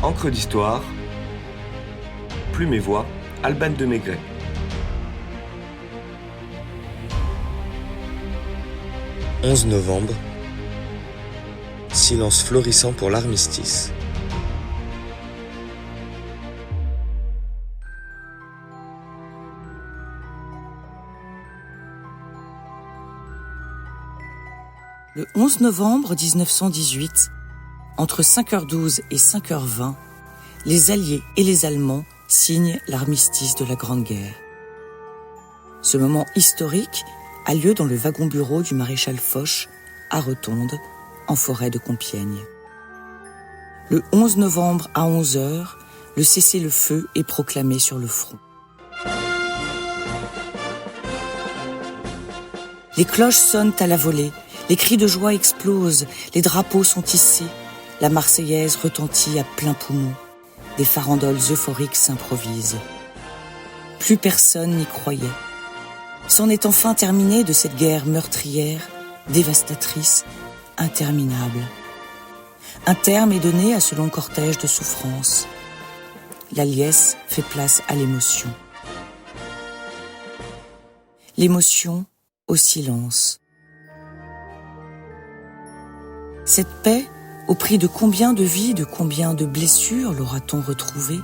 Encre d'histoire, Plume et Voix, Alban de Maigret. « 11 novembre, silence florissant pour l'armistice. Le 11 novembre 1918, entre 5h12 et 5h20, les Alliés et les Allemands signent l'armistice de la Grande Guerre. Ce moment historique a lieu dans le wagon-bureau du maréchal Foch, à Rotonde, en forêt de Compiègne. Le 11 novembre à 11h, le cessez-le-feu est proclamé sur le front. Les cloches sonnent à la volée, les cris de joie explosent, les drapeaux sont hissés, la Marseillaise retentit à plein poumon, des farandoles euphoriques s'improvisent. Plus personne n'y croyait. C'en est enfin terminé de cette guerre meurtrière, dévastatrice, interminable. Un terme est donné à ce long cortège de souffrances. La liesse fait place à l'émotion. L'émotion au silence. Cette paix, au prix de combien de vies, de combien de blessures l'aura-t-on retrouvée?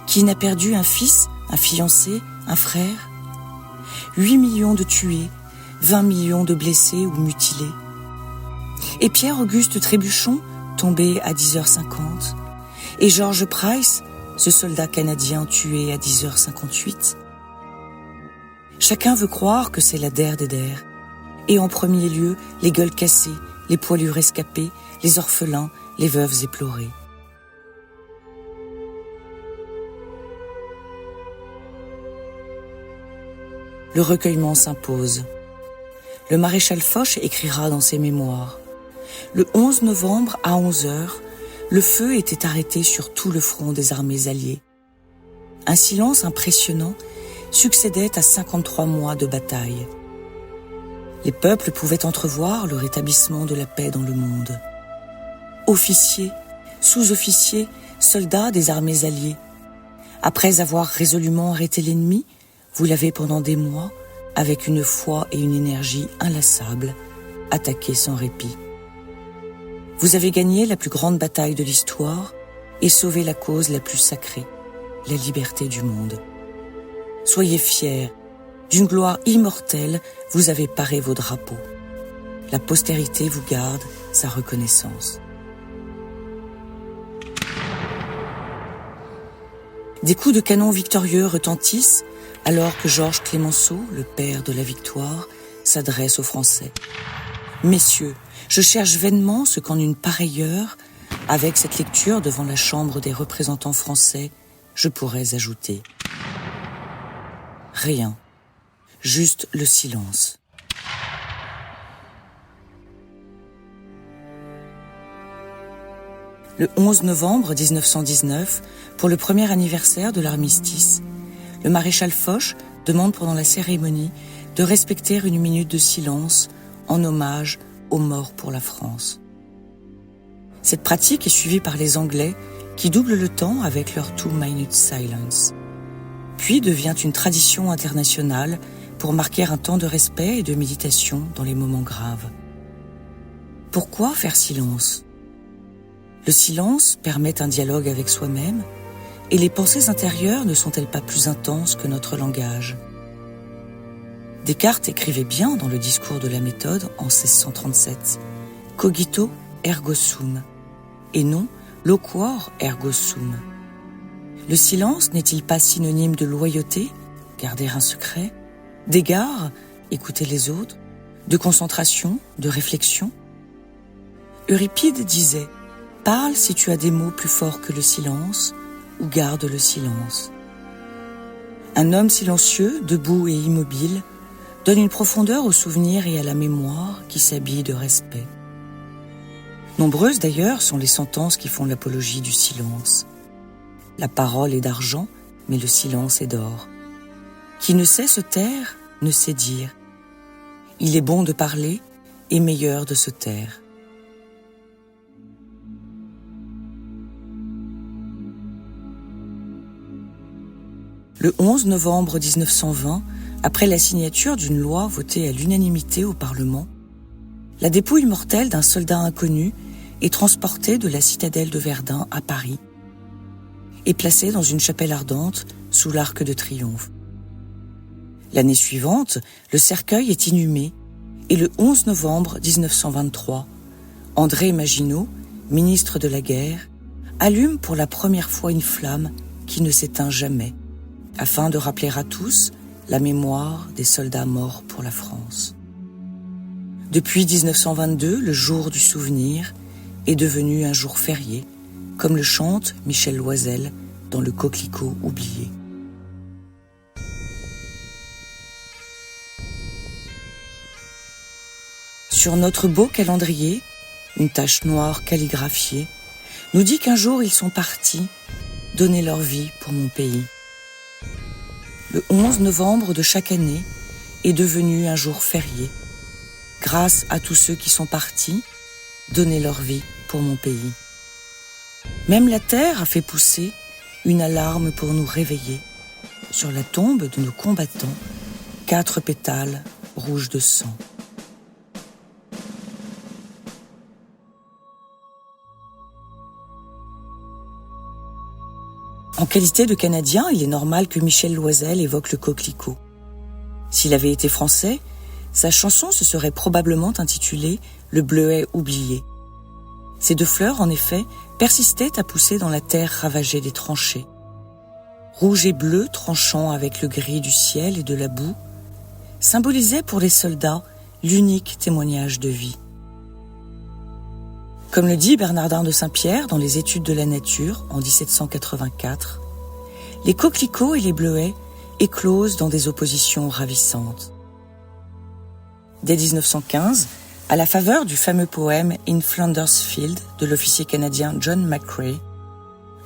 Qui n'a perdu un fils, un fiancé, un frère? 8 millions de tués, 20 millions de blessés ou mutilés. Et Pierre-Auguste Trébuchon, tombé à 10h50. Et George Price, ce soldat canadien tué à 10h58. Chacun veut croire que c'est la der des der. Et en premier lieu, les gueules cassées, les poilus rescapés, les orphelins, les veuves éplorées. Le recueillement s'impose. Le maréchal Foch écrira dans ses mémoires. Le 11 novembre à 11h, le feu était arrêté sur tout le front des armées alliées. Un silence impressionnant succédait à 53 mois de bataille. Les peuples pouvaient entrevoir le rétablissement de la paix dans le monde. Officiers, sous-officiers, soldats des armées alliées. Après avoir résolument arrêté l'ennemi, vous l'avez pendant des mois, avec une foi et une énergie inlassables, attaqué sans répit. Vous avez gagné la plus grande bataille de l'histoire et sauvé la cause la plus sacrée, la liberté du monde. Soyez fiers. D'une gloire immortelle, vous avez paré vos drapeaux. La postérité vous garde sa reconnaissance. Des coups de canon victorieux retentissent alors que Georges Clemenceau, le père de la victoire, s'adresse aux Français. Messieurs, je cherche vainement ce qu'en une pareille heure, avec cette lecture devant la Chambre des représentants français, je pourrais ajouter. Rien. Juste le silence. Le 11 novembre 1919, pour le premier anniversaire de l'armistice, le maréchal Foch demande pendant la cérémonie de respecter une minute de silence en hommage aux morts pour la France. Cette pratique est suivie par les Anglais qui doublent le temps avec leur 2 minute silence, puis devient une tradition internationale pour marquer un temps de respect et de méditation dans les moments graves. Pourquoi faire silence? Le silence permet un dialogue avec soi-même, et les pensées intérieures ne sont-elles pas plus intenses que notre langage? Descartes écrivait bien dans le discours de la méthode en 1637 « Cogito ergo sum » et non « loquor ergo sum ». Le silence n'est-il pas synonyme de loyauté, garder un secret, d'égard, écouter les autres, de concentration, de réflexion? Euripide disait « Parle si tu as des mots plus forts que le silence, ou garde le silence. » Un homme silencieux, debout et immobile, donne une profondeur au souvenir et à la mémoire qui s'habille de respect. Nombreuses d'ailleurs sont les sentences qui font l'apologie du silence. La parole est d'argent, mais le silence est d'or. Qui ne sait se taire, ne sait dire. Il est bon de parler et meilleur de se taire. Le 11 novembre 1920, après la signature d'une loi votée à l'unanimité au Parlement, la dépouille mortelle d'un soldat inconnu est transportée de la citadelle de Verdun à Paris et placée dans une chapelle ardente sous l'Arc de Triomphe. L'année suivante, le cercueil est inhumé et le 11 novembre 1923, André Maginot, ministre de la Guerre, allume pour la première fois une flamme qui ne s'éteint jamais, afin de rappeler à tous la mémoire des soldats morts pour la France. Depuis 1922, le jour du souvenir est devenu un jour férié, comme le chante Michel Loisel dans Le Coquelicot oublié. Sur notre beau calendrier, une tache noire calligraphiée nous dit qu'un jour ils sont partis donner leur vie pour mon pays. Le 11 novembre de chaque année est devenu un jour férié, grâce à tous ceux qui sont partis donner leur vie pour mon pays. Même la terre a fait pousser une alarme pour nous réveiller. Sur la tombe de nos combattants, 4 pétales rouges de sang. En qualité de Canadien, il est normal que Michel Loisel évoque le coquelicot. S'il avait été français, sa chanson se serait probablement intitulée « Le bleuet oublié ». Ces 2 fleurs, en effet, persistaient à pousser dans la terre ravagée des tranchées. Rouge et bleu tranchant avec le gris du ciel et de la boue, symbolisaient pour les soldats l'unique témoignage de vie. Comme le dit Bernardin de Saint-Pierre dans les Études de la nature en 1784, les coquelicots et les bleuets éclosent dans des oppositions ravissantes. Dès 1915, à la faveur du fameux poème « In Flanders Field » de l'officier canadien John McCrae,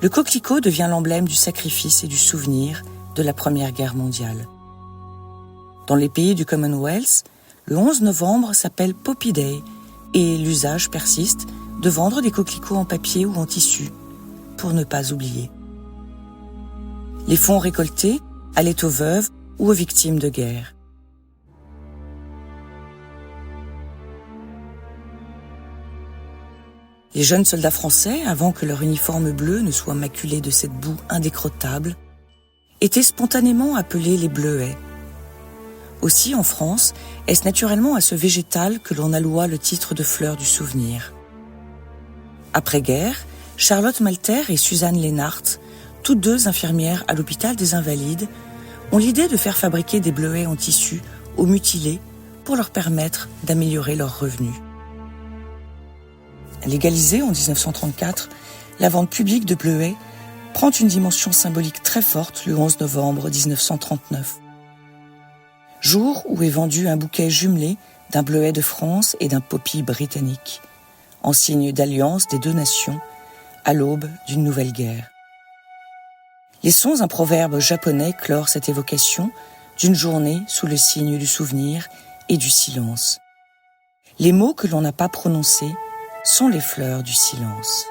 le coquelicot devient l'emblème du sacrifice et du souvenir de la Première Guerre mondiale. Dans les pays du Commonwealth, le 11 novembre s'appelle Poppy Day et l'usage persiste de vendre des coquelicots en papier ou en tissu, pour ne pas oublier. Les fonds récoltés allaient aux veuves ou aux victimes de guerre. Les jeunes soldats français, avant que leur uniforme bleu ne soit maculé de cette boue indécrottable, étaient spontanément appelés les bleuets. Aussi, en France, est-ce naturellement à ce végétal que l'on alloua le titre de fleur du souvenir. Après-guerre, Charlotte Malter et Suzanne Lénart, toutes 2 infirmières à l'hôpital des Invalides, ont l'idée de faire fabriquer des bleuets en tissu aux mutilés pour leur permettre d'améliorer leurs revenus. Légalisée en 1934, la vente publique de bleuets prend une dimension symbolique très forte le 11 novembre 1939. Jour où est vendu un bouquet jumelé d'un bleuet de France et d'un poppy britannique, en signe d'alliance des 2 nations à l'aube d'une nouvelle guerre. Laissons un proverbe japonais clore cette évocation d'une journée sous le signe du souvenir et du silence. Les mots que l'on n'a pas prononcés sont les fleurs du silence.